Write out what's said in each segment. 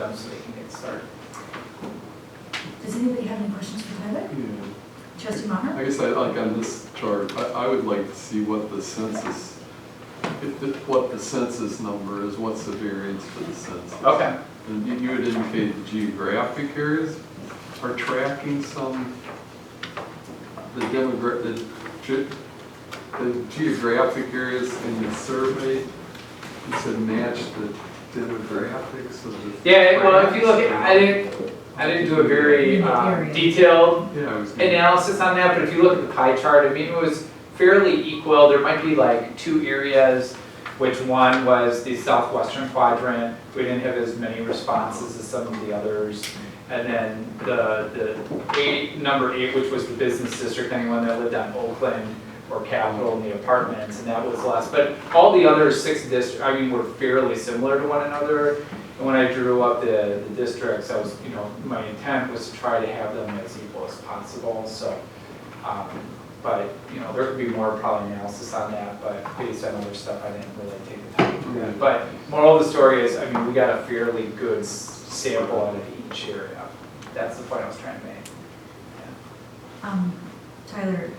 them so they can get started. Does anybody have any questions for Tyler? Yeah. Trustee Maher? I guess like on this chart, I would like to see what the census, what the census number is, what's the variance for the census. Okay. And you had indicated the geographic areas are tracking some, the geographic areas in the survey, you said match the demographics of the. Yeah, well, if you look at, I didn't do a very detailed analysis on that, but if you look at the pie chart, I mean, it was fairly equal. There might be like two areas, which one was the southwestern quadrant. We didn't have as many responses as some of the others. And then number 8, which was the business district, anyone that lived on Oakland or Capitol in the apartments, and that was less. But all the other 6 districts, I mean, were fairly similar to one another. And when I drew up the districts, I was, my intent was to try to have them as equal as possible. So, but there could be more probably analysis on that. But based on other stuff, I didn't really take the time to do that. But moral of the story is, I mean, we got a fairly good sample out of each area. That's the point I was trying to make. Yeah. Tyler,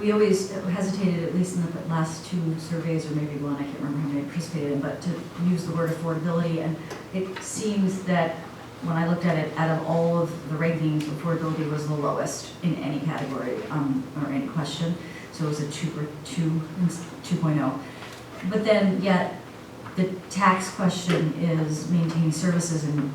we always hesitated, at least in the last 2 surveys, or maybe one, I can't remember how many I participated in, but to use the word affordability. And it seems that when I looked at it, out of all of the rankings, affordability was the lowest in any category or any question. So it was a 2.0. But then yet the tax question is maintaining services, and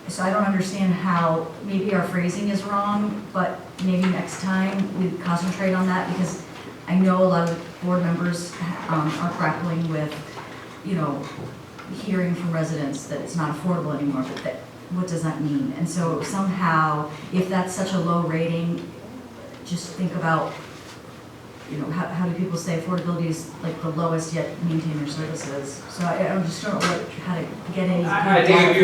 so I don't understand how, maybe our phrasing is wrong, but maybe next time we concentrate on that, because I know a lot of board members are grappling with, hearing from residents that it's not affordable anymore, but what does that mean? And so somehow, if that's such a low rating, just think about, how do people say affordability is like the lowest yet maintain their services? So I just don't know how to get any. I think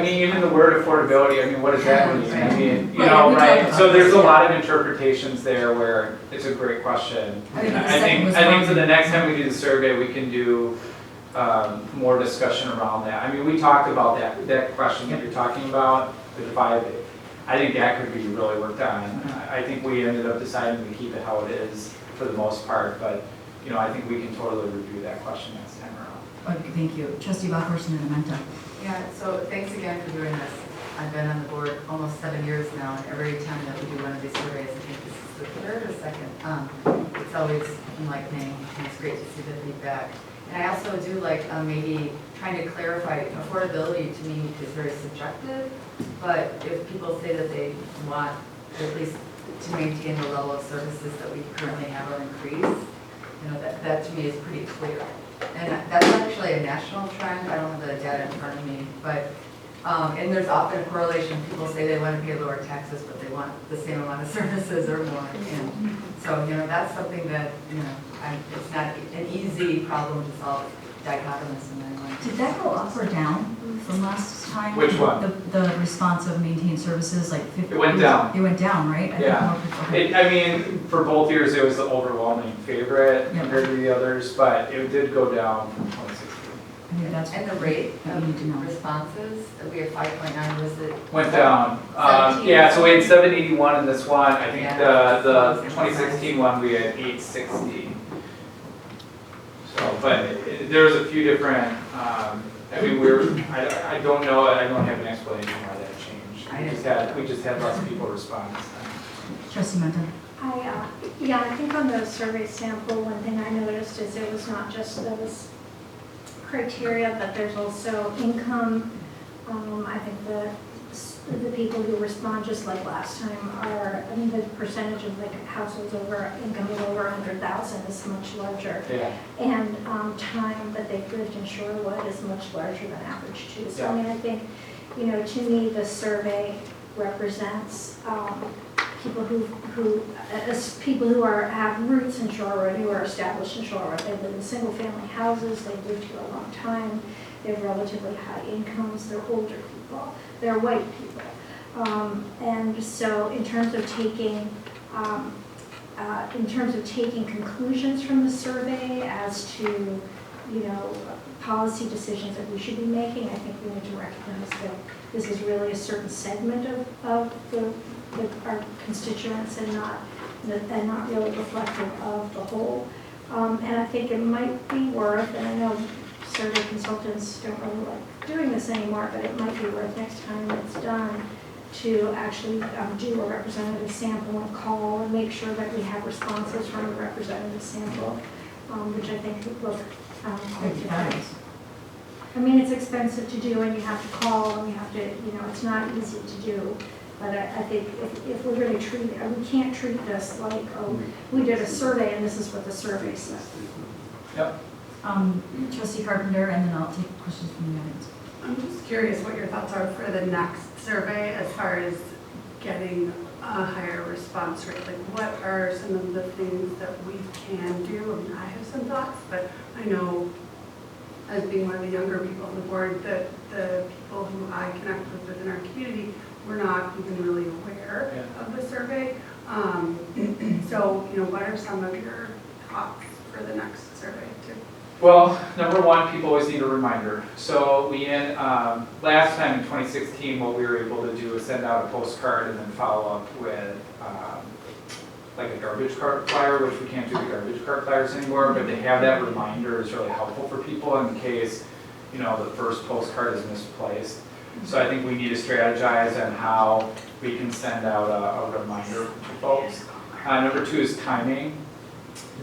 even the word affordability, I mean, what does that mean? I mean, right? So there's a lot of interpretations there where it's a great question. I think for the next time we do the survey, we can do more discussion around that. I mean, we talked about that question that you're talking about, the divide. I think that could be really worked on. I think we ended up deciding to keep it how it is for the most part, but I think we can totally review that question next time around. Okay, thank you. Trustee Bachhorst and then Amenta. Yeah, so thanks again for doing this. I've been on the board almost 7 years now, and every time that we do one of these surveys, I think this is the 3rd or 2nd. It's always enlightening, and it's great to see the feedback. And I also do like maybe trying to clarify, affordability to me is very subjective, but if people say that they want at least to maintain the level of services that we currently have or increase, that to me is pretty clear. And that's actually a national trend. I don't have the data in front of me, but and there's often a correlation. People say they want to pay lower taxes, but they want the same amount of services or more. And so that's something that it's not an easy problem to solve, dichotomous in my mind. Did that go up or down from last time? Which one? The response of maintained services, like 50. It went down. It went down, right? I mean, for both years, it was the overwhelming favorite compared to the others, but it did go down from 2016. And the rate of responses, we have 5.9, was it? Went down. So we had 781 in this one. I think the 2016 one we had 860. So, but there was a few different. I don't know. I don't have an explanation why that changed. We just had lots of people respond this time. Trustee Menta. I think on the survey sample, one thing I noticed is it was not just those criteria, but there's also income. I think the people who respond, just like last time, the percentage of like households income of over 100,000 is much larger. Yeah. And time that they've lived in Shorewood is much larger than average too. So yeah. I mean, I think, to me, the survey represents people who have roots in Shorewood, who are established in Shorewood. They live in single-family houses. They've lived here a long time. They have relatively high incomes. They're older people. They're white people. And so, in terms of taking conclusions from the survey as to, policy decisions that we should be making, I think we need to recognize that this is really a certain segment of our constituents and not really reflective of the whole. And I think it might be worth, and I know survey consultants don't really like doing this anymore, but it might be worth next time it's done to actually do a representative sample and call and make sure that we have responses from a representative sample, which I think would look quite different. I mean, it's expensive to do and you have to call and you have to, it's not easy to do. But I think if we're going to treat it, we can't treat this like, oh, we did a survey and this is what the survey said. Yep. Trustee Carpenter, and then I'll take questions from the audience. I'm just curious what your thoughts are for the next survey as far as getting a higher response rate. Like, what are some of the things that we can do? I mean, I have some thoughts, but I know, as being one of the younger people on the board, that the people who I connect with within our community, we're not even really aware of the survey. So, what are some of your thoughts for the next survey too? Well, number one, people always need a reminder. So last time in 2016, what we were able to do is send out a postcard and then follow up with like a garbage cart flyer, which we can't do the garbage cart flyers anymore, but to have that reminder is really helpful for people in case, the first postcard is misplaced. So I think we need to strategize on how we can send out a reminder to folks. Number two is timing.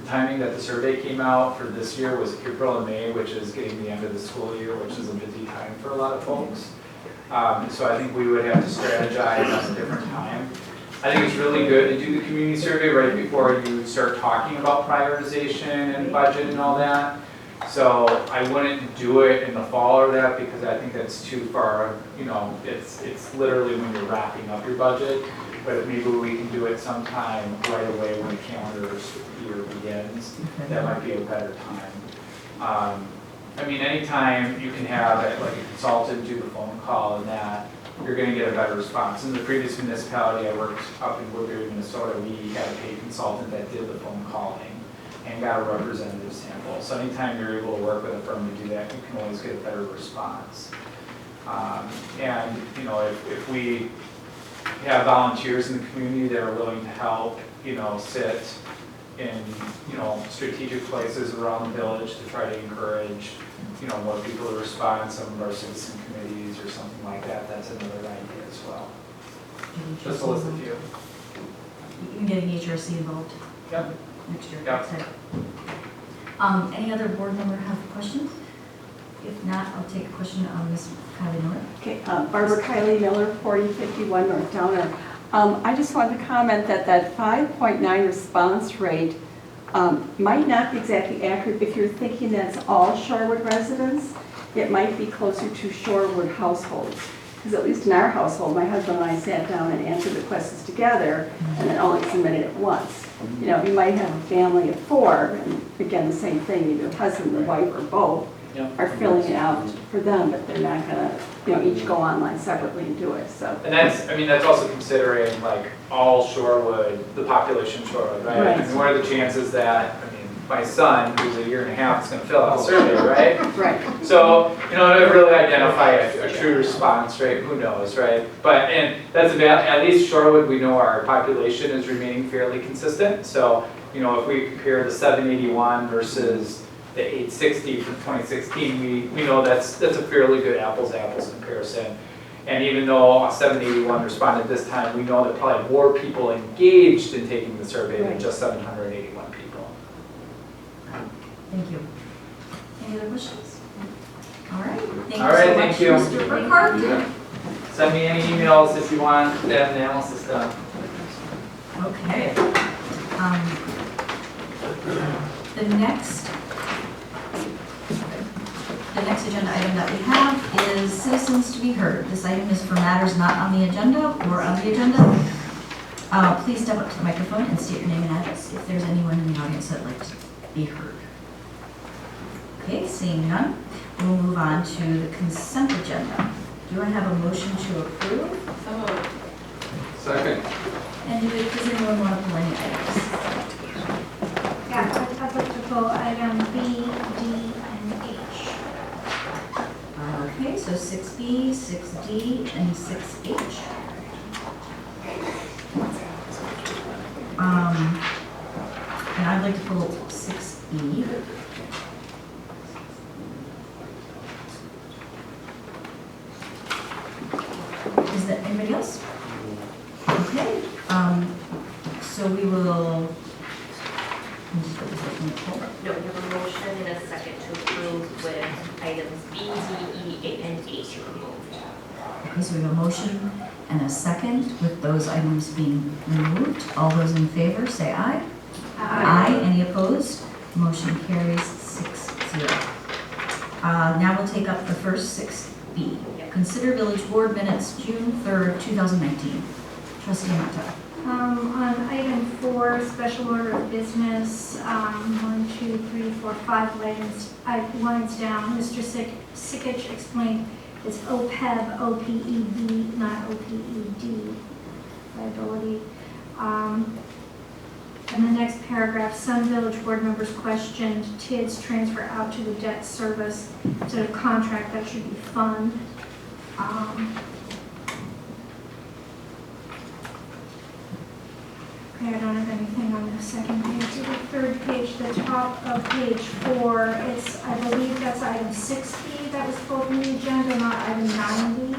The timing that the survey came out for this year was April and May, which is getting the end of the school year, which is a busy time for a lot of folks. So I think we would have to strategize on a different time. I think it's really good to do the community survey right before you start talking about prioritization and budget and all that. So I wouldn't do it in the fall or that because I think that's too far, it's literally when you're wrapping up your budget. But if maybe we can do it sometime right away when the calendar year begins, that might be a better time. Anytime you can have like a consultant do the phone call and that, you're going to get a better response. In the previous municipality I worked up in Woodbury, Minnesota, we had a paid consultant that did the phone calling and got a representative sample. So anytime you're able to work with a firm to do that, you can always get a better response. If we have volunteers in the community that are willing to help, sit in, strategic places around the village to try to encourage, more people to respond, some of our citizen committees or something like that, that's another idea as well. Just to list a few. Even getting HRC involved Yep. next year. Yep. Any other board member have questions? If not, I'll take a question on Ms. Kylie Miller. Okay, Barbara Kylie Miller, 4051 North Downer. I just wanted to comment that 5.9 response rate might not be exactly accurate. If you're thinking that's all Shorewood residents, it might be closer to Shorewood households. Because at least in our household, my husband and I sat down and answered the questions together and then only submitted it once. You might have a family of 4, and again, the same thing, either husband, the wife, or both are filling it out for them, but they're not gonna, each go online separately and do it, so. And that's also considering like all Shorewood, the population of Shorewood, right? Right. What are the chances that, my son, who's a year and a half, is going to fill out a survey, right? Right. So, to really identify a true response rate, who knows, right? And that's about, at least Shorewood, we know our population is remaining fairly consistent. So, if we compare the 781 versus the 860 from 2016, we know that's a fairly good apples-to-apples comparison. And even though 781 responded this time, we know that probably more people engaged in taking the survey than just 781 people. Thank you. Any other questions? All right. All right, thank Thank you so much, Mr. Burkhart. Yeah. Send me any emails if you want that analysis done. Okay. The next agenda item that we have is citizens to be heard. This item is for matters not on the agenda or on the agenda. Please step up to the microphone and state your name and address if there's anyone in the audience that'd like to be heard. Okay, seeing none, we'll move on to the consent agenda. Do I have a motion to approve? Second. And does anyone want to pull any items? Yeah, I'd like to pull item B, D, and H. Okay, so 6B, 6D, and 6H. And I'd like to pull 6E. Is that anybody else? Okay, so we will. No, we have a motion and a second to approve with items B, D, E, and H removed. Okay, so we have a motion and a second with those items being removed. All those in favor, say aye. Aye. Any opposed? Motion carries 6-0. Now we'll take up the first 6B. Consider village board minutes, June 3rd, 2019. Trustee Mata. On item 4, special order of business, 1, 2, 3, 4, 5 lines down, Mr. Sikich explained it's OPEB, OPEB, not OPED liability. In the next paragraph, some village board members questioned TID's transfer out to the debt service instead of contract. That should be fund. Okay, I don't have anything on the second page. The third page, the top of page 4, it's, I believe that's item 6B that was pulled from the agenda, not item 9B.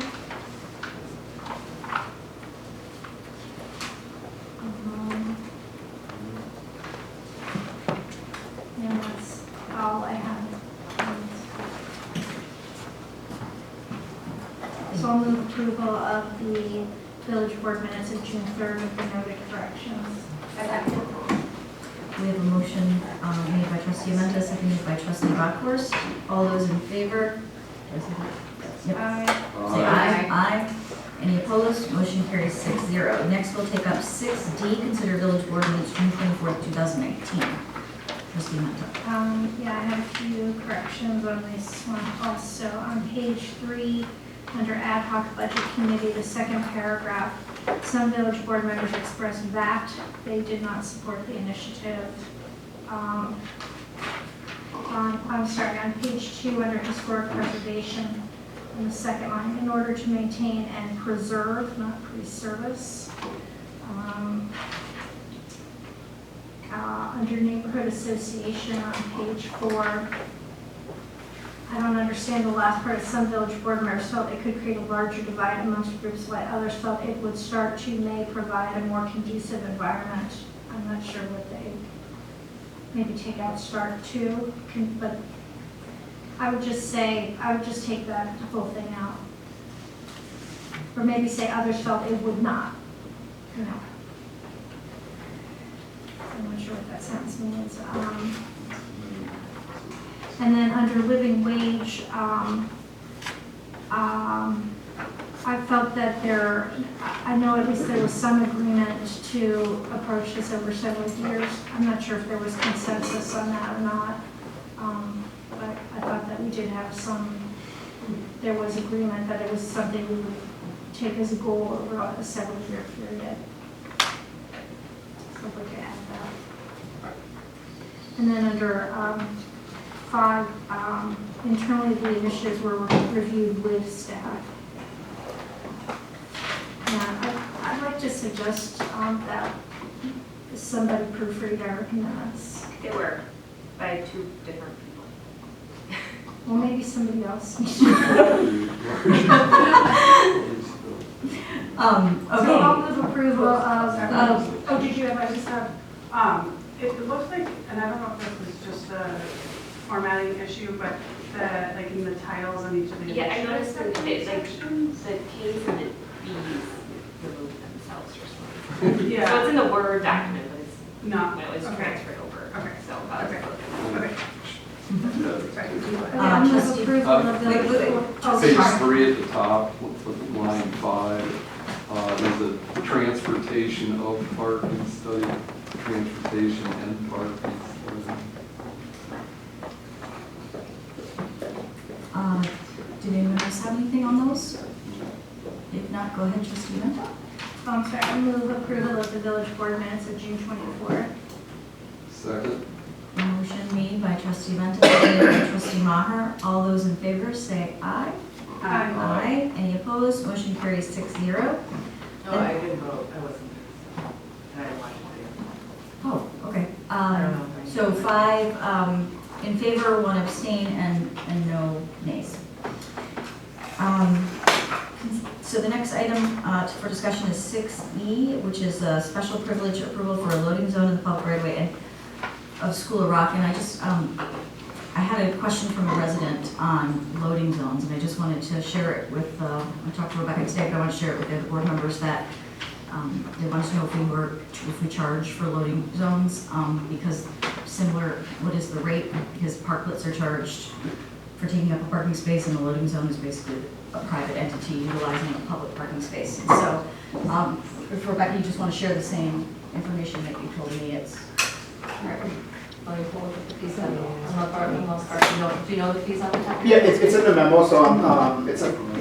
And that's all I have. So I'll move approval of the village board minutes of June 3rd with the noted corrections. We have a motion made by trustee Amenta, seconded by trustee Bachhorst. All those in favor? Yep. Aye. Say aye. Aye. Any opposed? Motion carries 6-0. Next, we'll take up 6D, consider village board minutes June 24th, 2019. Trustee Amenta. Yeah, I have a few corrections on this one also. On page 3, under ad hoc budget committee, the second paragraph, some village board members expressed that they did not support the initiative. I'm sorry, on page 2, under historic preservation, in the second line, in order to maintain and preserve, not pre-service. Under neighborhood association on page 4, I don't understand the last part. Some village board members felt it could create a larger divide amongst groups, while others felt it would start to may provide a more conducive environment. I'm not sure what they, maybe take out start to, but I would just say, I would just take that whole thing out. Or maybe say others felt it would not, you know. I'm not sure what that sentence means. And then under living wage, I felt that I know at least there was some agreement to approach this over several years. I'm not sure if there was consensus on that or not. But I thought that we did have there was agreement that it was something we would take as a goal over a several-year period. So we could add that. And then under 5, internally the initiatives were reviewed with staff. Yeah, I'd like to suggest that somebody proofread our minutes. They were by 2 different people. Well, maybe somebody else. Okay. So I'll move approval of, oh, did you have, I just have, It looks like, and I don't know if this is just a formatting issue, but like in the titles on each of the Yeah, I initiatives, noticed that the sections. K's and the B's removed themselves or something. So Yeah, it's in the Word document, but it's, no, no, it's okay. transferred over. Okay. So, Okay. Sorry. I'll move Trustee- approval of wait, wait, the. wait. Oh, Page sorry. 3 at the top, line 5, there's a transportation of parking study, transportation and parking study. Did anyone else have anything on those? If not, go ahead, trustee Menta. I'm sorry, I move approval of the village board minutes of June 24th. Second? Motion made by trustee Menta, seconded by trustee Maher. All those in favor say aye. Aye. Any opposed? Motion carries 6-0. No, I didn't vote, I wasn't. And I didn't watch it. Oh, okay. I don't know. So 5 in favor, 1 abstain, and no nays. So the next item for discussion is 6E, which is a special privilege approval for a loading zone in the public right of way and of School of Rock. And I just, I had a question from a resident on loading zones, and I just wanted to share it with, I talked to Rebecca today, but I want to share it with the other board members that they want to know if we charge for loading zones, because similar, what is the rate? Because parklets are charged for taking up a parking space, and a loading zone is basically a private entity utilizing a public parking space. And so, if Rebecca, you just want to share the same information that you told me, it's. Let me pull up the fees on the most part. Do you know the fees on the top? Yeah, it's in the memo, so,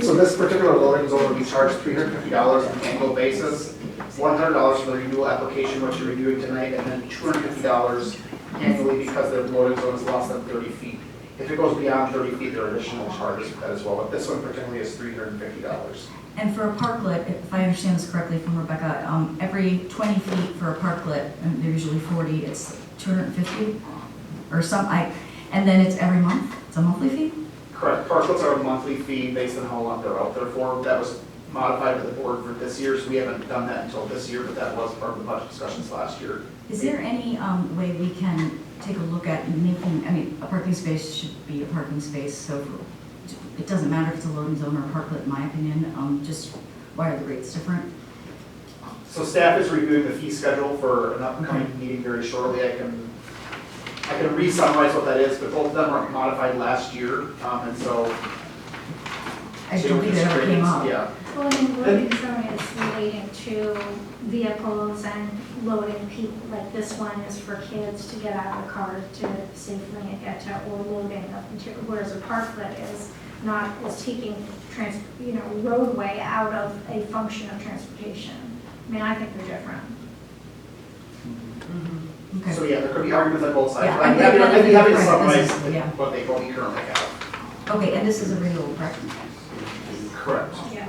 so this particular loading zone will be charged $350 on an annual basis, $100 for the renewal application, which you're reviewing tonight, and then $250 annually because the loading zone is less than 30 feet. If it goes beyond 30 feet, there are additional charges for that as well, but this one particularly is $350. And for a parklet, if I understand this correctly from Rebecca, every 20 feet for a parklet, and they're usually 40, it's 250 or some, and then it's every month? It's a monthly fee? Correct. Parklets are a monthly fee based on how long they're out there for. That was modified by the board for this year, so we haven't done that until this year, but that was part of the budget discussions last year. Is there any way we can take a look at making, I mean, a parking space should be a parking space, so it doesn't matter if it's a loading zone or a parklet, in my opinion, just why are the rates different? So staff is reviewing the fee schedule for an upcoming meeting very shortly. I can re-summarize what that is, but both of them were modified last year, and so. I don't think it ever came up. Yeah. Well, I mean, loading zone is relating to vehicles and loading people, like this one is for kids to get out of the car to safely get to, or loading of material, whereas a parklet is taking roadway out of a function of transportation. I mean, I think they're different. Okay. So yeah, there could be arguments on both sides. Yeah, but I'm I think happy to right, summarize this is- yeah. what they currently have. Okay, and this is a renewal, correct? Correct. Yeah.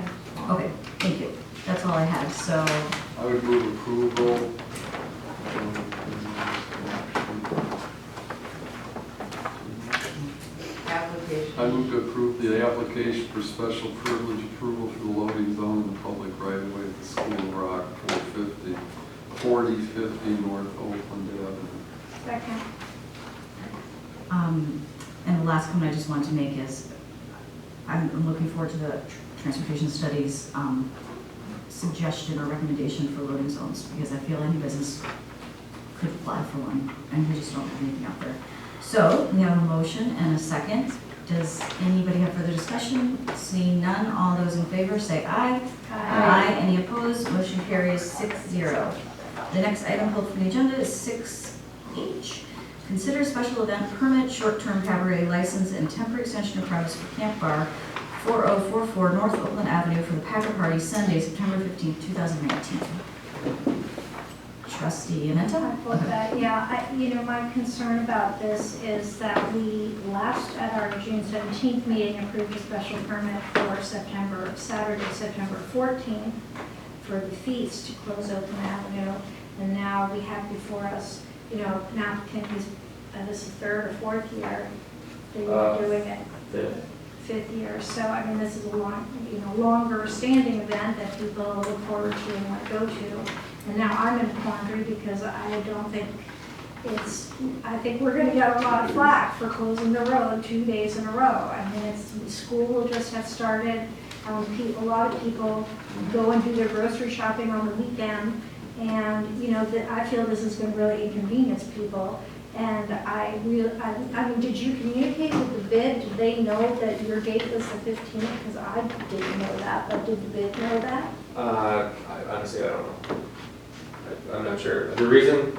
Okay, thank you. That's all I had, so, I would move approval. Application. I move to approve the application for special privilege approval for the loading zone in the public right of way at the School of Rock, 4050 North Oakland Avenue. Second. and the last comment I just wanted to make is, I'm looking forward to the transportation studies suggestion or recommendation for loading zones, because I feel any business could apply for one, and we just don't have anything out there. So, we have a motion and a second. Does anybody have further discussion? Seeing none, all those in favor say aye. Aye. Any opposed? Motion carries 6-0. The next item pulled from the agenda is 6H. Consider special event permit, short-term cabaret license, and temporary extension of premise for Camp Bar, 4044 North Oakland Avenue for the Packer Party, Sunday, September 15, 2019. Trustee Annetta? My concern about this is that we last, at our June 17th meeting, approved a special permit for Saturday, September 14th, for the feast to close Oakland Avenue. And now we have before us, an applicant who's, this is third or fourth year, they were doing it. Fifth year. So, I mean, this is a longer standing event that people look forward to and want to go to. And now I'm in a quandary because I don't think I think we're going to get a lot of flack for closing the road 2 days in a row. I mean, school will just have started. A lot of people go and do their grocery shopping on the weekend. And, I feel this is going to really inconvenience people. And I mean, did you communicate with the bid? Did they know that your date was the 15th? Because I didn't know that, but did the bid know that? Honestly, I don't know. I'm not sure. The reason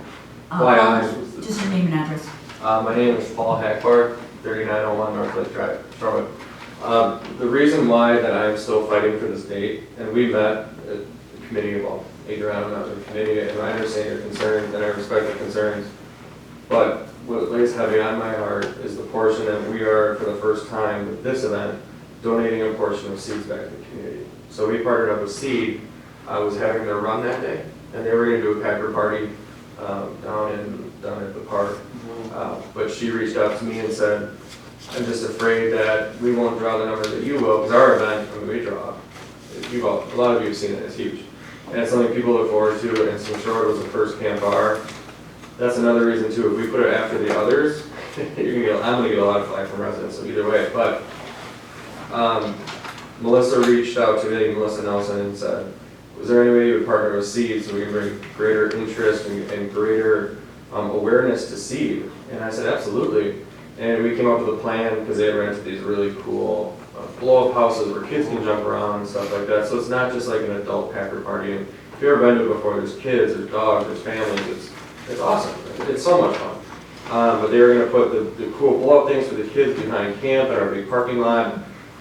why Just your name and address. my name is Paul Hackbar, 3901 North Lake Drive, Shorewood. The reason why that I'm still fighting for this date, and we met a committee of all, Adriana and I was in the committee, and I understand your concerns and I respect the concerns. But what lays heavy on my heart is the portion that we are, for the first time with this event, donating a portion of seeds back to the community. So we partnered up with Seed. I was having their run that day, and they were going to do a packer party down at the park. But she reached out to me and said, I'm just afraid that we won't draw the numbers that you will, because our event, I mean, we draw. A lot of you have seen it, it's huge. And it's something people look forward to, and since Shorewood was the first camp bar, that's another reason too. If we put it after the others, I'm gonna get a lot of flack from residents, so either way. But Melissa reached out to me, Melissa Nelson, and said, was there any way you would partner with Seed so we can bring greater interest and greater awareness to Seed? And I said, absolutely. And we came up with a plan because they had rented these really cool blow-up houses where kids can jump around and stuff like that. So it's not just like an adult packer party. And if you've ever been to it before, there's kids, there's dogs, there's families. It's awesome. It's so much fun. But they were going to put the cool blow-up things for the kids behind camp in our big parking lot.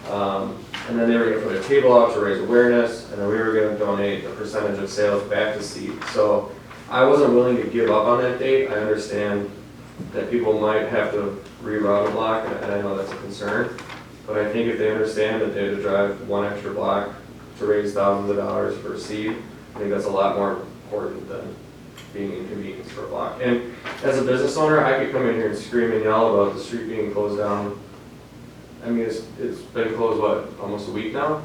And then they were going to put a table out to raise awareness. And then we were going to donate a percentage of sales back to Seed. So I wasn't willing to give up on that date. I understand that people might have to reroute a block, and I know that's a concern. But I think if they understand that they have to drive one extra block to raise thousands of dollars for Seed, I think that's a lot more important than being inconvenienced for a block. And as a business owner, I could come in here and scream and yell about the street being closed down. I mean, it's been closed, what, almost a week now?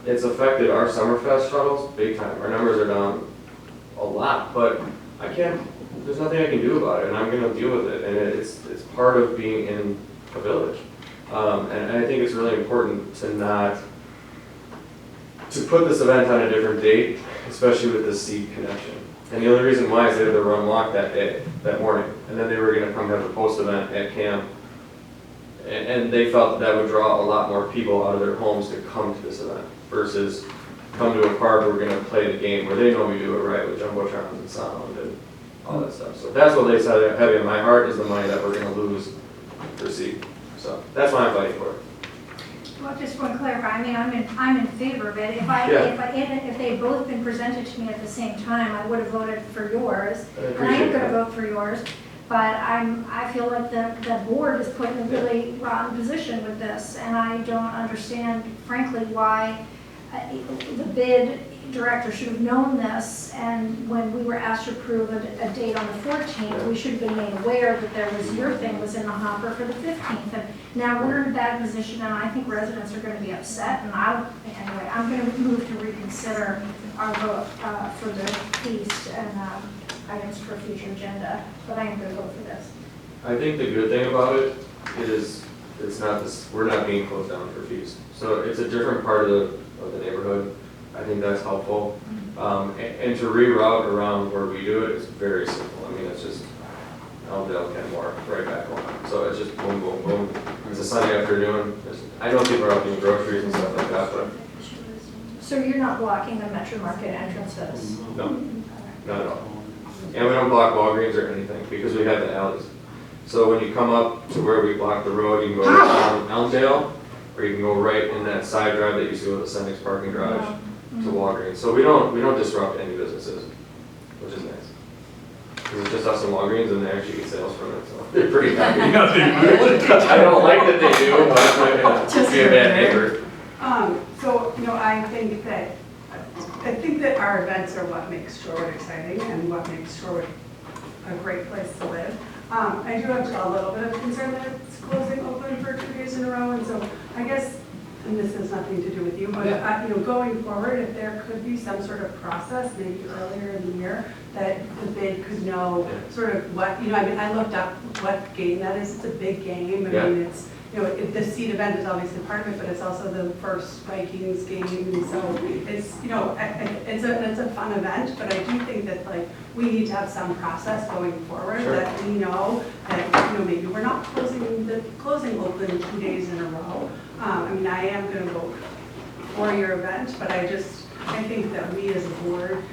It's affected our Summerfest shuttles big time. Our numbers are down a lot, but there's nothing I can do about it, and I'm going to deal with it. And it's part of being in a village. And I think it's really important to put this event on a different date, especially with the Seed connection. And the only reason why is they had the run walk that morning. And then they were going to come have a post event at camp. And they felt that would draw a lot more people out of their homes to come to this event versus come to a park where we're going to play the game where they know we do it right with jumbotrons and sound and all that stuff. So that's what they said heavy on my heart is the money that we're going to lose for Seed. So that's why I'm fighting for it. Well, just want to clarify, I mean, I'm in favor of it. If they had both been presented to me at the same time, I would have voted for yours. And I am going to vote for yours. But I feel like the board is put in a really rotten position with this, and I don't understand, frankly, why the bid director should have known this, and when we were asked to approve a date on the 14th, we should have been made aware that your thing was in the hopper for the 15th, and now we're in a bad position, and I think residents are going to be upset, and anyway, I'm going to move to reconsider our vote for the feast and items for future agenda, but I am going to vote for this. I think the good thing about it is we're not being closed down for feast. So it's a different part of the neighborhood. I think that's helpful. And to reroute around where we do it is very simple. I mean, it's just Elmdale, Kenmore, right back on. So it's just boom, boom, boom. It's a Sunday afternoon. I know people are out doing groceries and stuff like that, but. So you're not blocking the Metro Market entrances? No, not at all. And we don't block Walgreens or anything because we have the alleys. So when you come up to where we block the road, you can go down Elmdale, or you can go right in that side drive that you see with the Senex parking garage to Walgreens. So we don't disrupt any businesses, which is nice. Because it's just us and Walgreens, and they actually get sales from it, so they're pretty happy. I don't like that they do, but I'm not gonna be a bad neighbor. So, I think that our events are what makes Shorewood exciting and what makes Shorewood a great place to live. I do have a little bit of concern that it's closing open for 2 days in a row, and so I guess, and this has nothing to do with you, but going forward, if there could be some sort of process, maybe earlier in the year, that the bid could know sort of what, I looked up what game that is. It's a big game. I mean, it's, the Seed event is obviously part of it, but it's also the first Vikings game, and so it's, it's a fun event, but I do think that we need to have some process going forward that we know that, maybe we're not closing open 2 days in a row. I mean, I am going to vote for your event, but I think that we as a board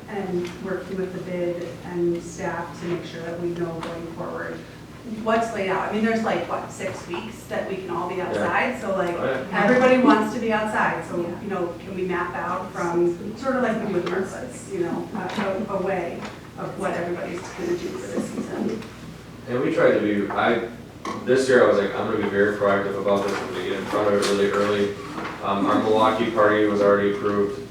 and working with the bid and staff to make sure that we know going forward what's laid out. I mean, there's 6 weeks that we can all be outside, so everybody wants to be outside, so can we map out from sort of like we would nurses, a way of what everybody's going to do for this season. And we tried to be, this year I was like, I'm gonna be very proactive about this, I'm gonna get in front of it really early. Our Milwaukee party was already approved,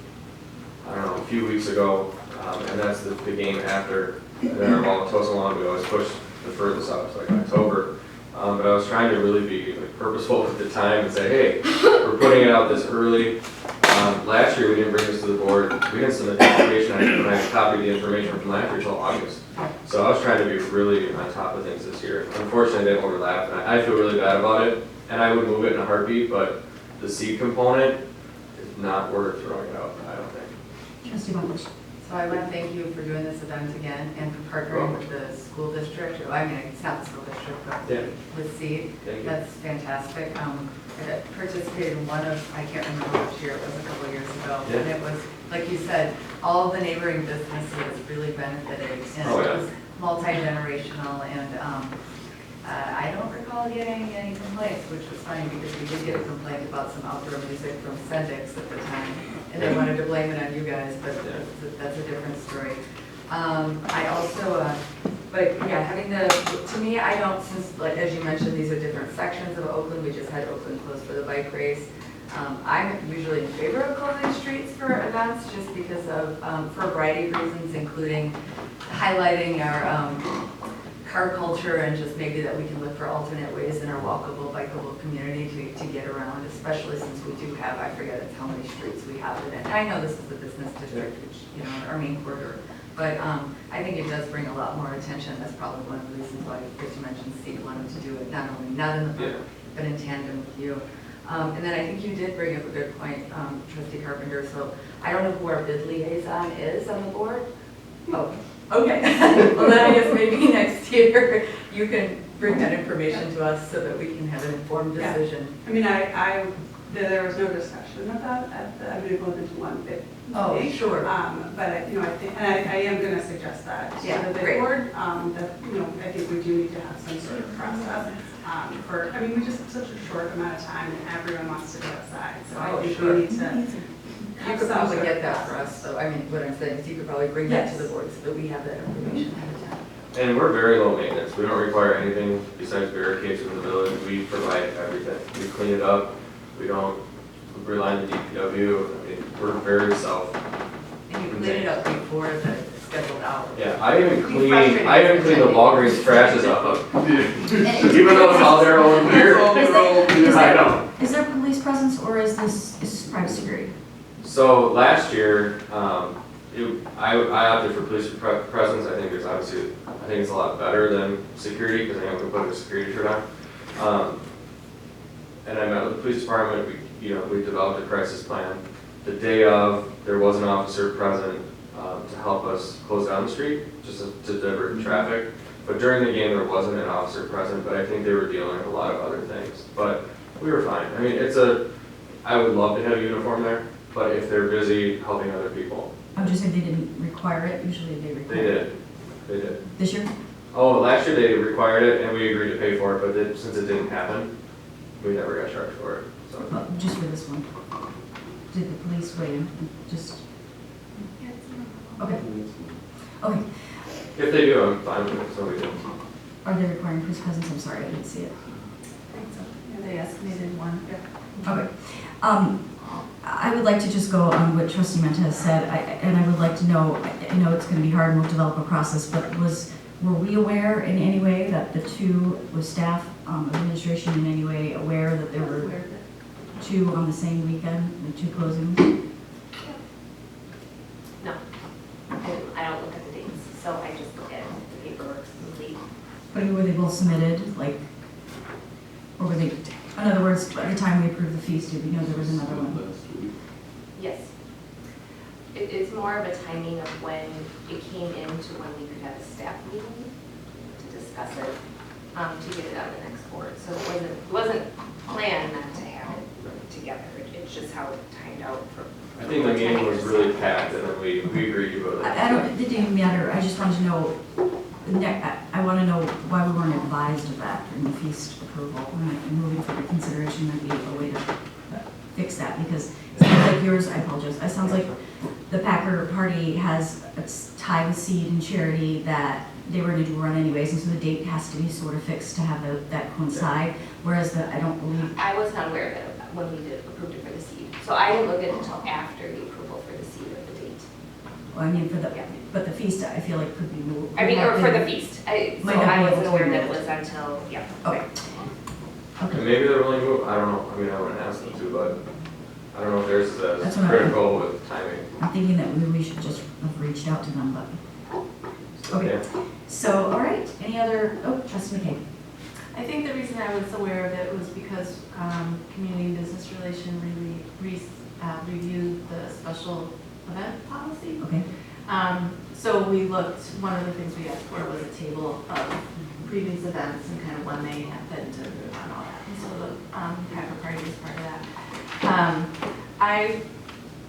I don't know, a few weeks ago, and that's the game after. And then our Wauwatosa one, we always push the furthest out to like October. But I was trying to really be like purposeful with the time and say, hey, we're putting it out this early. Last year we didn't bring this to the board. We didn't submit the application. I copied the information from last year until August. So I was trying to be really on top of things this year. Unfortunately, they overlapped, and I feel really bad about it. And I would move it in a heartbeat, but the seed component is not worth throwing out, I don't think. Trustee Buckles. So I want to thank you for doing this event again and for partnering with the school district. I mean, it's not the school district, but Yeah. with SEED. Thank you. That's fantastic. I participated in one of, I can't remember which year, it was a couple of years ago. Yeah. And it was, like you said, all the neighboring businesses really benefited. And Oh, it yeah. was multi-generational, and I don't recall getting any complaints, which was funny because we did get a complaint about some outdoor music from Sendix at the time. And they wanted to blame it on you guys, but that's a different story. I also, but yeah, having to me, I don't, since, like, as you mentioned, these are different sections of Oakland. We just had Oakland closed for the bike race. I'm usually in favor of closing streets for events just because of, for a variety of reasons, including highlighting our car culture and just maybe that we can look for alternate ways in our walkable, bikeable community to get around, especially since we do have, I forget how many streets we have in it. And I know this is the business district, which, you know, our main corridor. But I think it does bring a lot more attention. That's probably one of the reasons why, as you mentioned, Steve wanted to do it, not only not in the park, but in tandem with you. And then I think you did bring up a good point, Trustee Carpenter. So I don't know who our bid liaison is on the board. Oh, okay. Well, then I guess maybe next year you can bring that information to us so that we can have an informed decision. I mean, there was no discussion of that at the, I mean, it goes into one bid. Oh, sure. But, you know, I think, and I am going to suggest that to Yeah, the bid great. board, that, you know, I think we do need to have some sort of process. For, I mean, we just have such a short amount of time and everyone wants to go outside. So I think sure. we need to You have could some probably sort of get that for process. us, so, I mean, what I'm saying is you could probably bring that to Yes. the board so that we have that information ahead of time. And we're very low maintenance. We don't require anything besides barricades in the village. We provide everything. We clean it up. We don't rely on the DPW. I mean, we're very self. And you clean it up before the scheduled hour. Yeah, I even Be clean frustrating. the Walgreens trashes up. Even though it's all their own beer. I know. Is there police presence or is this private security? So last year, I opted for police presence. I think it's a lot better than security because I can put a security shirt on. And I met with the police department. We developed a crisis plan. The day of, there was an officer present to help us close down the street, just to divert traffic. But during the game, there wasn't an officer present, but I think they were dealing with a lot of other things. But we were fine. I mean, I would love to have a uniform there, but if they're busy helping other people. I'm just saying they didn't require it, usually they require it. They did. This year? Oh, last year they required it and we agreed to pay for it, but since it didn't happen, we never got charged for it, so. Well, just for this one. Did the police weigh in? Just, okay. Okay. If they do, I'm fine with it, so we do. Are they requiring police presence? I'm sorry, I didn't see it. Yeah, they estimated one. Okay. I would like to just go on what Trustee Menta said, and I would like to know, I know it's going to be hard and we'll develop a process, but were we aware in any way that the two, was staff, administration in any way aware that there were two on the same weekend, the two closings? No, I don't look at the dates, so I just look at the paperwork complete. But were they both submitted, like, or were they, in other words, by the time we approved the fees, did we know there was another one? Yes. It is more of a timing of when it came into when we could have a staff meeting to discuss it, to get it on the next board. So it wasn't planned not to have it together. It's just how it timed out for. I think the meeting was really packed and then we agreed to go there. It didn't even matter, I just wanted to know, I want to know why we weren't advised of that in the feast approval. And moving for reconsideration might be a way to fix that, because it sounds like yours, I apologize, it sounds like the Packer party has a tie with Seed and Charity that they were going to run anyways, and so the date has to be sort of fixed to have that coincide, whereas I don't believe, I was not aware of it when we approved it for the seed. So I didn't look at it until after the approval for the seed of the date. well, I mean, Yeah. but the feast, I feel like could be moved. I mean, or for the feast. So Might not be I able wasn't to aware do that it that. was until, yeah. Okay. And Okay, maybe they're willing to move, I don't know, I mean, I wouldn't ask them to, but I don't know if theirs is That's as what I- critical with timing. I'm thinking that we should just have reached out to them, but, okay. Yeah. So, all right, any other, oh, Trustee McKay. I think the reason I was aware of it was because Community and Business Relation reviewed the special event policy. Okay, So we looked, one of the things we asked for was a table of previous events and kind of when they happened and all that. And so the Packer Party is part of that. I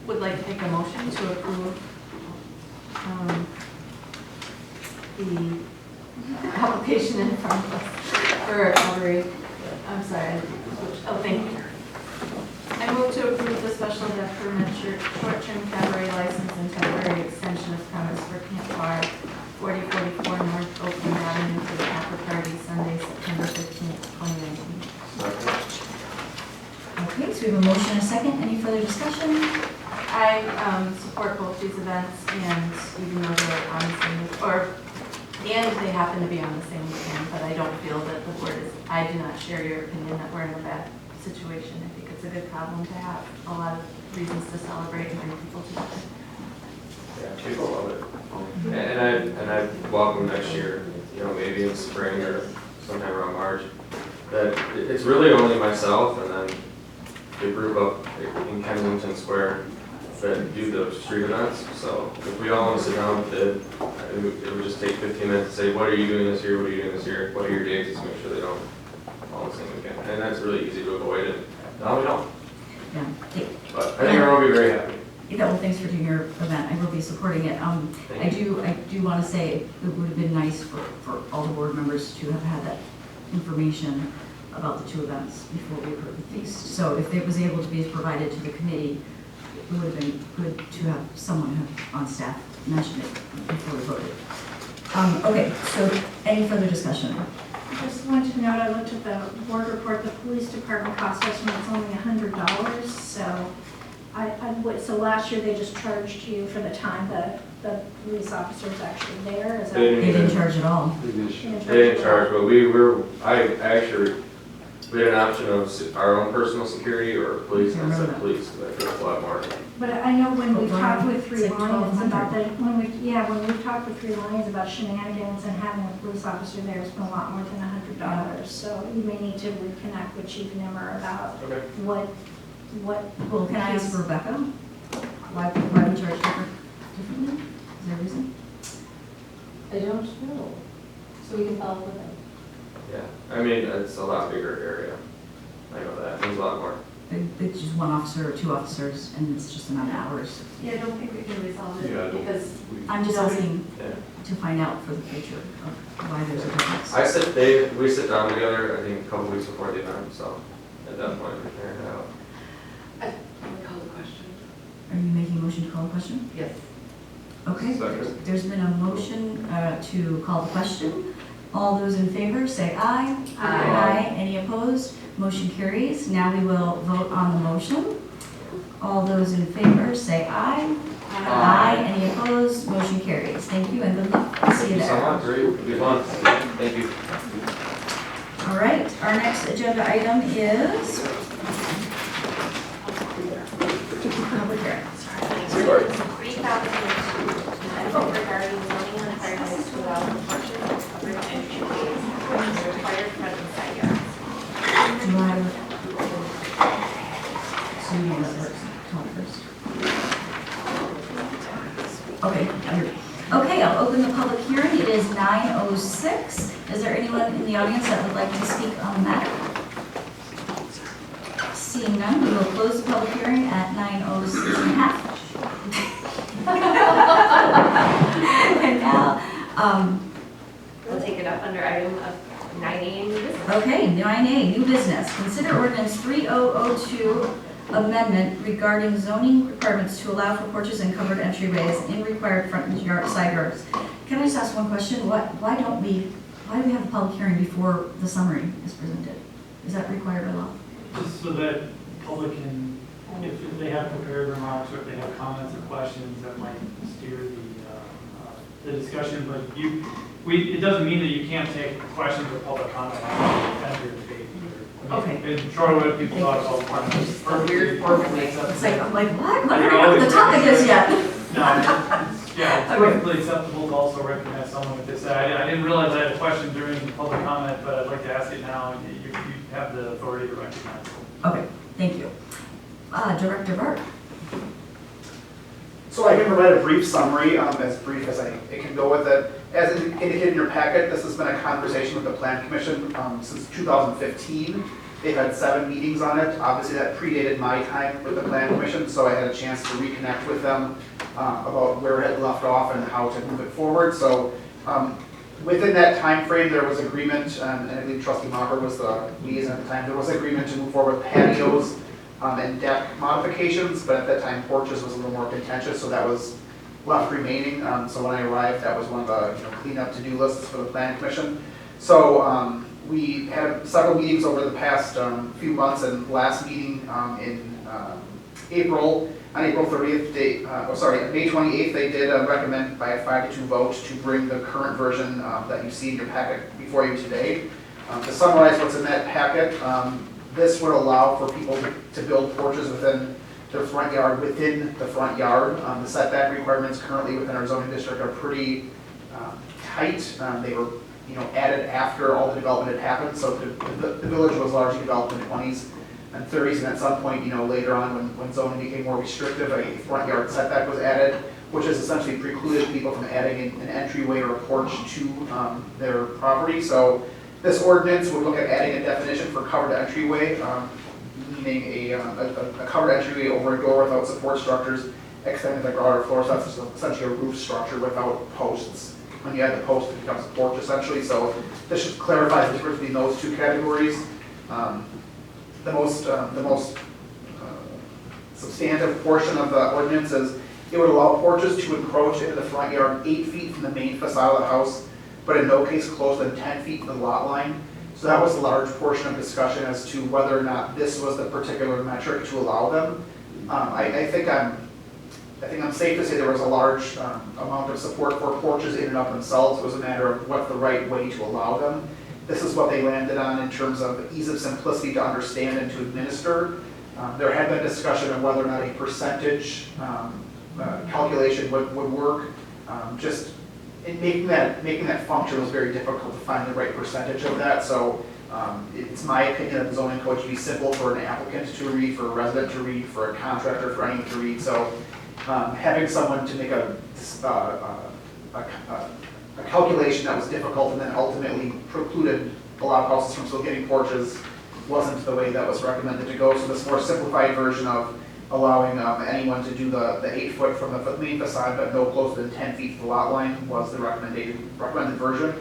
would like to make a motion to approve the application in front of us for recovery. I'm sorry, oh, thank you. I move to approve the special event permit short-term cabaret license and temporary extension of premise for Camp Bar 4044 North Oakland Avenue for the Packer Party, Sunday, September 15th, 2019. okay, so we have a motion and a second, any further discussion? I support both these events, and even though they're on the same, and they happen to be on the same weekend, but I don't feel that the board is, I do not share your opinion that we're in a bad situation. I think it's a good problem to have a lot of reasons to celebrate and bring people together. Yeah, people love it. And I welcome next year, you know, maybe in spring or sometime around March, that it's really only myself and then the group up in Kensington Square that do the street events. So if we all want to sit down with it, it would just take 15 minutes to say, what are you doing this year? What are you doing this year? What are your dates? To make sure they don't all the same weekend. And that's really easy to avoid it. No, we don't. Yeah, But I think everyone will be very happy. yeah, well, thanks for doing your event, I will be supporting it. I do want to say it would have been nice for all the board members to have had that information about the two events before we approved the feast. So if it was able to be provided to the committee, it would have been good to have someone on staff mention it before we voted. Okay, so any further discussion? I just wanted to note, I looked at the board report, the police department cost estimate is only $100, so so last year they just charged you for the time that the police officer was actually there, is that? They They didn't charge at all. They didn't They didn't at charge, all? but we had an option of our own personal security or police, and I said police, because I feel it's a lot more. But I know when we've talked with Three It's like Lions about $1,200. when we've talked with Three Lions about shenanigans and having a police officer there, it's been a lot more than $100. So you may need to reconnect with Chief Nimmer about Okay. what. Well, can I ask Rebecca? Why we charge differently? Is there a reason? I don't know. So we can follow up with them. Yeah, I mean, it's a lot bigger area. I know that, there's a lot more. It's just one officer or two officers, and it's just the amount of hours. Yeah, I don't think we can resolve Yeah, I it don't- because I'm just asking Yeah. to find out for the future of why there's a difference. We sit down together, I think, a couple weeks before the event, so at that point, we figured it out. Call the question. Are you making a motion to call the question? Yes. Okay, Second. there's been a motion to call the question. All those in favor, say aye. Aye. Any opposed? Motion carries. Now we will vote on the motion. All those in favor, say aye. Aye. Any opposed? Motion carries. Thank you and good luck. See Thank you you so there. much, great, it'll be fun. Thank you. All right, our next agenda item is public hearing. 3,002, regarding zoning requirements to allow for porches of covered entryways and required front and side yards. Do I, so you want to talk first? Okay, okay, I'll open the public hearing. It is 9:06. Is there anyone in the audience that would like to speak on the matter? Seeing none, we will close the public hearing at 9:06 and a half. And now, We'll take it up under item of 9A new business. okay, 9A, new business. Consider ordinance 3002 amendment regarding zoning requirements to allow for porches and covered entryways in required front and side yards Can I just ask one question? Why do we have a public hearing before the summary is presented? Is that required by law? Just so that public can, if they have prepared remarks or if they have comments or questions that might steer the discussion, but it doesn't mean that you can't take questions or public comment on your debate either. Okay. In Shorewood, people talk about It's perfectly It's acceptable. like what? And I you're don't know what always the topic is yet. It's perfectly acceptable to also recognize someone if they say, I didn't realize I had a question during the public comment, but I'd like to ask it now. You have the authority to recognize it. Okay, thank you. Director Bart. So I can provide a brief summary, as brief as I can go with it. As indicated in your packet, this has been a conversation with the Plan Commission since 2015. They've had 7 meetings on it. Obviously, that predated my time with the Plan Commission, so I had a chance to reconnect with them about where it had left off and how to move it forward. So within that time frame, there was agreement, and I believe Trustee Maher was the liaison at the time, there was agreement to move forward with patios and deck modifications, but at that time porches was a little more contentious, so that was left remaining. So when I arrived, that was one of the cleanup to-do lists for the Plan Commission. So we had several meetings over the past few months, and last meeting in April, on April 30th, May 28th, they did recommend by a 5-2 vote to bring the current version that you see in your packet before you today. To summarize what's in that packet, this would allow for people to build porches within their front yard, within the front yard. The setback requirements currently within our zoning district are pretty tight. They were added after all the development had happened, so the village was largely developed in the 20s and 30s, and at some point, later on when zoning became more restrictive, a front yard setback was added, which has essentially precluded people from adding an entryway or a porch to their property. So this ordinance would look at adding a definition for covered entryway, meaning a covered entryway over a door without support structures extending the ground or floor, so that's essentially a roof structure without posts. When you add the post, it becomes a porch essentially. So this should clarify the difference between those two categories. The most substantive portion of the ordinance is it would allow porches to encroach into the front yard 8 feet from the main facade of the house, but in no case closer than 10 feet from the lot line. So that was a large portion of discussion as to whether or not this was the particular metric to allow them. I think I'm safe to say there was a large amount of support for porches in and of themselves. It was a matter of what's the right way to allow them. This is what they landed on in terms of ease of simplicity to understand and to administer. There had been discussion of whether or not a percentage calculation would work. Just in making that function was very difficult to find the right percentage of that. So it's my opinion that the zoning code should be simple for an applicant to read, for a resident to read, for a contractor, for anyone to read. So having someone to make a calculation that was difficult and then ultimately precluded a lot of houses from still getting porches wasn't the way that was recommended to go. So this more simplified version of allowing anyone to do the 8 foot from the main facade but no closer than 10 feet from the lot line was the recommended version.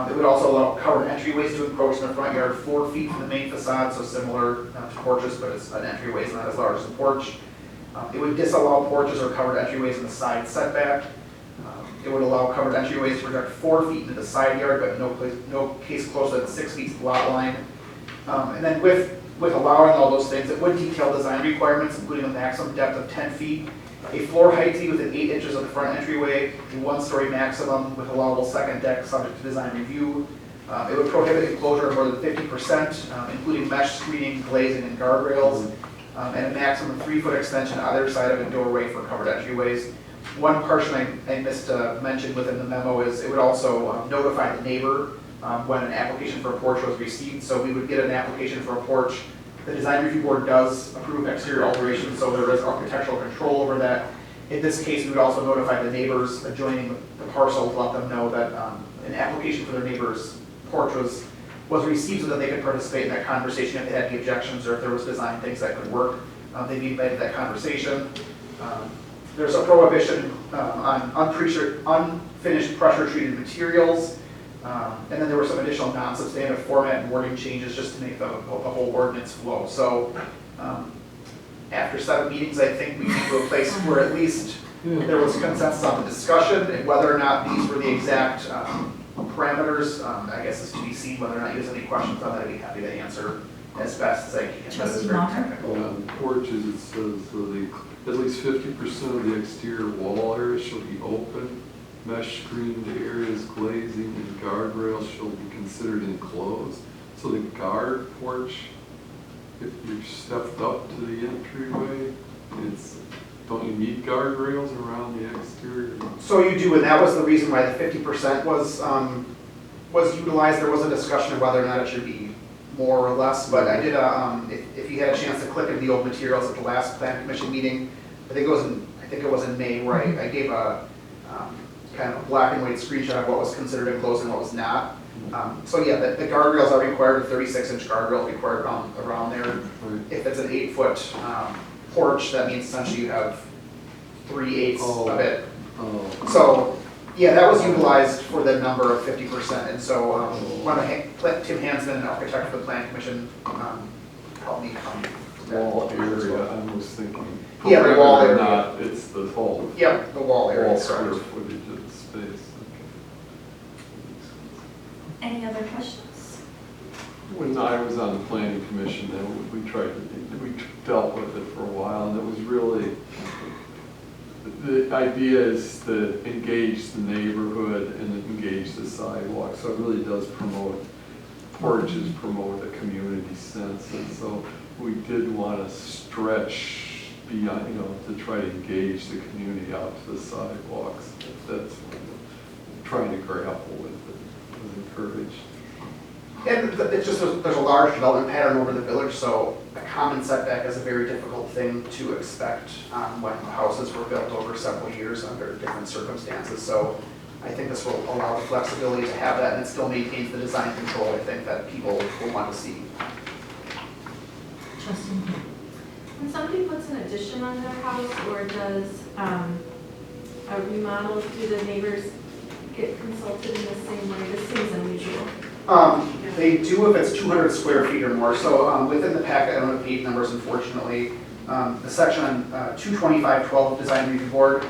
It would also allow covered entryways to encroach in the front yard 4 feet from the main facade, so similar to porches, but it's an entryway is not as large as a porch. It would disallow porches or covered entryways in the side setback. It would allow covered entryways to project 4 feet into the side yard, but no case closer than 6 feet to the lot line. And then with allowing all those things, it would detail design requirements, including a maximum depth of 10 feet, a floor height to be within 8 inches of the front entryway, a 1-story maximum with allowable second deck subject to design review. It would prohibit enclosure of more than 50%, including mesh screening, glazing, and guardrails, and a maximum 3-foot extension on either side of a doorway for covered entryways. One portion I missed to mention within the memo is it would also notify the neighbor when an application for a porch was received. So we would get an application for a porch. The design review board does approve exterior alterations, so there is architectural control over that. In this case, we would also notify the neighbors adjoining the parcel to let them know that an application for their neighbor's porch was received so that they could participate in that conversation if they had any objections or if there was design things that could work. They'd be invited to that conversation. There's a prohibition on unfinished pressure-treated materials. And then there were some additional non-substantive format and wording changes just to make the whole ordinance flow. So after 7 meetings, I think we came to a place where at least There was consensus on the discussion, and whether or not these were the exact parameters, I guess is to be seen. Whether or not you have any questions on that, I'd be happy to answer as best as I can. That is Trustee very Maher? technical. On porches, it says at least 50% of the exterior wall area shall be open. Mesh screened areas, glazing, and guardrails shall be considered enclosed. So the guard porch, if you're stepped up to the entryway, don't you need guardrails around the exterior? So you do, and that was the reason why the 50% was utilized. There was a discussion of whether or not it should be more or less, but I did if you had a chance to click into the old materials at the last plan commission meeting, I think it was in May, where I gave a kind of a black and white screenshot of what was considered enclosed and what was not. So yeah, the guardrails are required, 36-inch guardrails required around there. Right. If it's an 8-foot porch, that means essentially you have 3/8 of it. Oh. So, yeah, that was utilized for the number of 50%, and so Tim Hansman, an architect for the plan commission, helped me come. to that. Wall area, I was thinking. Yeah, the wall perimeter, area. Not, it's the whole. Yep, the wall area, Wall correct. square footage of the space. Any other questions? When I was on the planning commission, then we dealt with it for a while, and it was really, the idea is to engage the neighborhood and engage the sidewalk, so it really does promote, porches promote a community sense, and so we did want to stretch beyond, to try to engage the community out to the sidewalks. That's what we're trying to grapple with, it was encouraged. And it's just, there's a large development pattern over the village, so a common setback is a very difficult thing to expect when houses were built over several years under different circumstances. So I think this will allow the flexibility to have that, and it still maintains the design control, I think, that people will want to see. Trustee Maher? When somebody puts an addition on their house or does a remodel, do the neighbors get consulted in the same way? This seems unusual. They do if it's 200 square feet or more. So within the packet, I don't have page numbers unfortunately, the section on 22512 Design Review Board,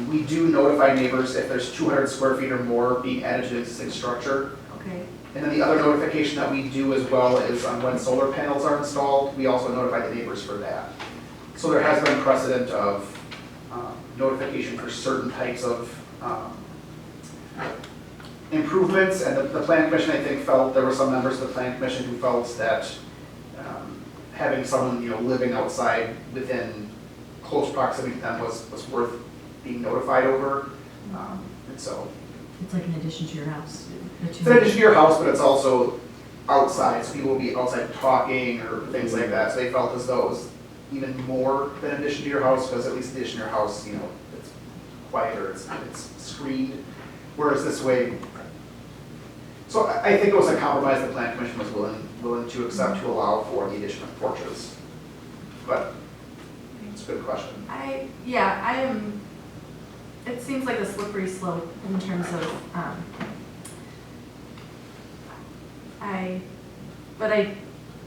we do notify neighbors if there's 200 square feet or more being added to the existing structure. Okay. And then the other notification that we do as well is when solar panels are installed, we also notify the neighbors for that. So there has been precedent of notification for certain types of improvements, and the plan commission, I think, felt, there were some members of the plan commission who felt that having someone, living outside within close proximity to them was worth being notified over, and so. It's like an addition to your house. It's an addition to your house, but it's also outside, so people will be outside talking or things like that, so they felt as though it was even more than an addition to your house, because at least addition to your house, it's quieter, it's screened, whereas this way. So I think it was a compromise the plan commission was willing to accept to allow for the addition of porches. But it's a good question. It seems like a slippery slope in terms of,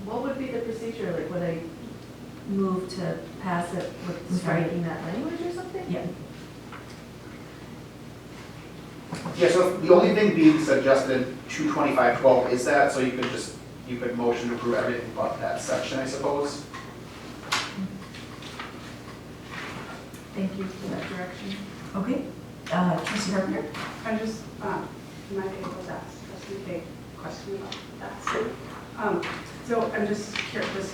what would be the procedure? Like, would I move to pass it with striking that language or something? Yeah. Yeah, so the only thing being suggested in 22512 is that, so you could motion to approve everything but that section, I suppose. Thank you for that direction. Okay. Trustee Carpenter? I just, my name was asked, Trustee Kay, question about that. So I'm just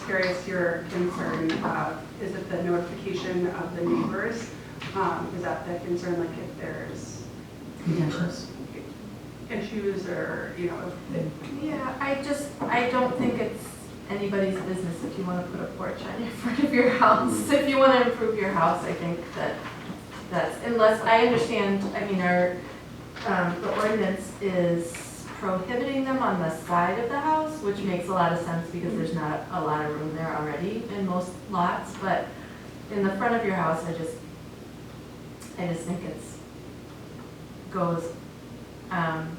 curious, your concern, is it the notification of the neighbors? Is that the concern, like if there's Credentials. issues or, Yeah, I don't think it's anybody's business if you want to put a porch on in front of your house. If you want to improve your house, I think that's, unless, I understand, the ordinance is prohibiting them on the side of the house, which makes a lot of sense because there's not a lot of room there already in most lots, but in the front of your house, I just think goes,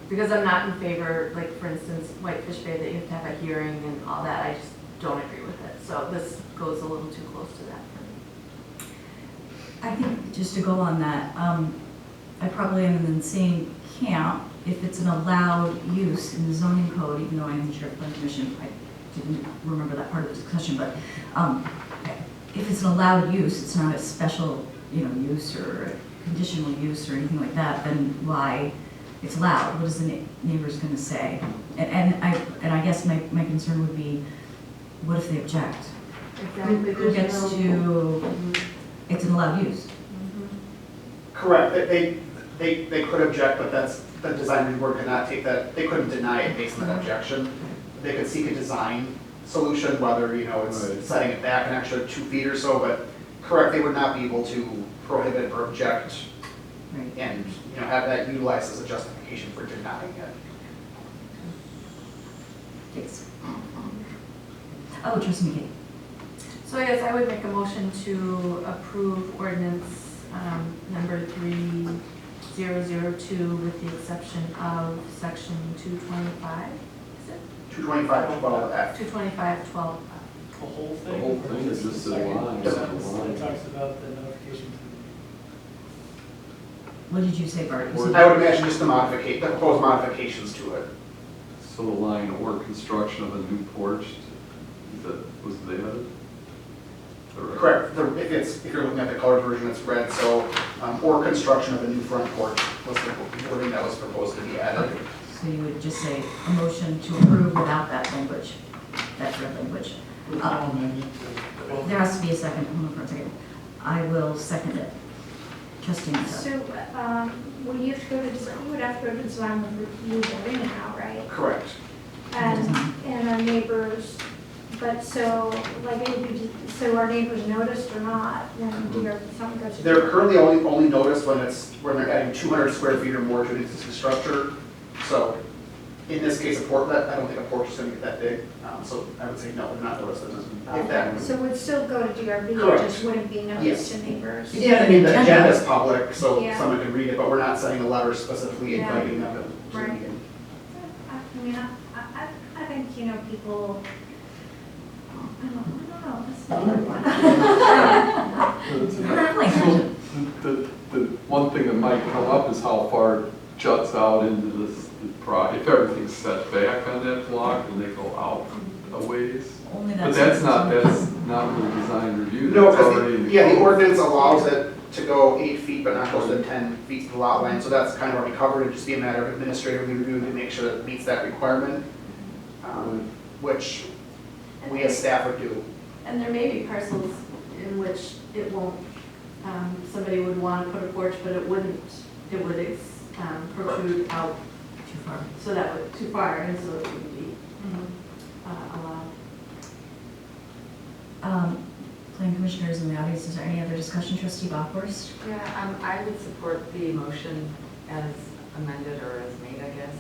because I'm not in favor, like for instance, Whitefish Bay, that you have to have a hearing and all that, I just don't agree with it. So this goes a little too close to that for me. I think, just to go on that, I probably am in the same camp. If it's an allowed use in the zoning code, even though I am the chair of the planning commission, I didn't remember that part of the discussion, but if it's an allowed use, it's not a special, use or a conditional use or anything like that, then why it's allowed? What is the neighbor's gonna say? And I guess my concern would be, what if they object? Exactly. Who gets to, it's an allowed use. Correct, they could object, but the design review board could not take that, they couldn't deny it based on that objection. They could seek a design solution, whether, it's setting it back an extra 2 feet or so, but correct, they would not be able to prohibit or object Right. and, have that utilized as a justification for denying it. Yes. Oh, trustee McKay. So I guess I would make a motion to approve ordinance number 3002 with the exception of section 225, is it? 225-12F. 225-12. The whole The thing? whole thing is just a line. It talks about the notification to What did you say, Bart? You said- I would imagine just the proposed modifications to it. So the line or construction of a new porch, was they added? Correct, if you're looking at the colored version, it's red, so, or construction of a new front porch was the wording that was proposed to be added. So you would just say a motion to approve without that language, that red language. with no amendment to 12. There has to be a second, hold on for a second. I will second it. Trustee Mata. So, when you have to go to design, you would have to go to design with review board anyhow, right? Correct. And our neighbors, but so, like, it would be, so our neighbors noticed or not when something goes to. They're currently only noticed when they're adding 200 square feet or more to an existing structure. So in this case, I don't think a porch is going to get that big. So I would say no, they're not noticed. If that. So it would still go to DRB, it Correct. just wouldn't be noticed Yes. to neighbors. Yeah, I mean, the agenda is public, so Yeah. someone can read it, but we're not sending a letter specifically Yeah. inviting them to the Right. meeting. I mean, I think, people, I don't know, that's another one. The one thing that might come up is how far it juts out into if everything's set back on that block and they go out a ways. Only But that's. that's not really design review. No, That's already in because, the code. ordinance allows it to go 8 feet, but not closer than 10 feet to the lot line, so that's kind of already covered. It'd just be a matter of administratively reviewing to make sure that it meets that requirement, which we as staff would do. And there may be parcels in which it won't, somebody would want to put a porch, but it wouldn't, it would protrude out Too far. so that would, too far, and so it would be allowed. Planning commissioners in the audience, is there any other discussion? Trustee Bachhorst? Yeah, I would support the motion as amended or as made, I guess,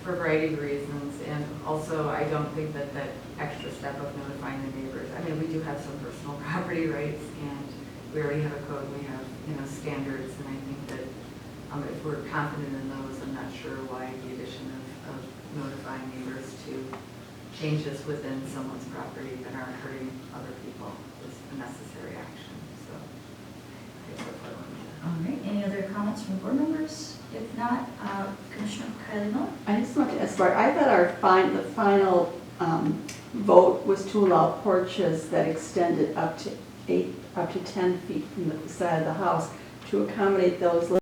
for a variety of reasons. And also, I don't think that that extra step of notifying the neighbors, I mean, we do have some personal property rights, and we already have a code, we have, standards, and I think that if we're confident in those, I'm not sure why the addition of notifying neighbors to changes within someone's property that aren't hurting other people is a necessary action, so. I guess that's what I wanted to- All right, any other comments from board members? If not, Commissioner Kylie Miller? I just want to ask, Bart, I thought the final vote was to allow porches that extended up to 10 feet from the facade of the house to accommodate those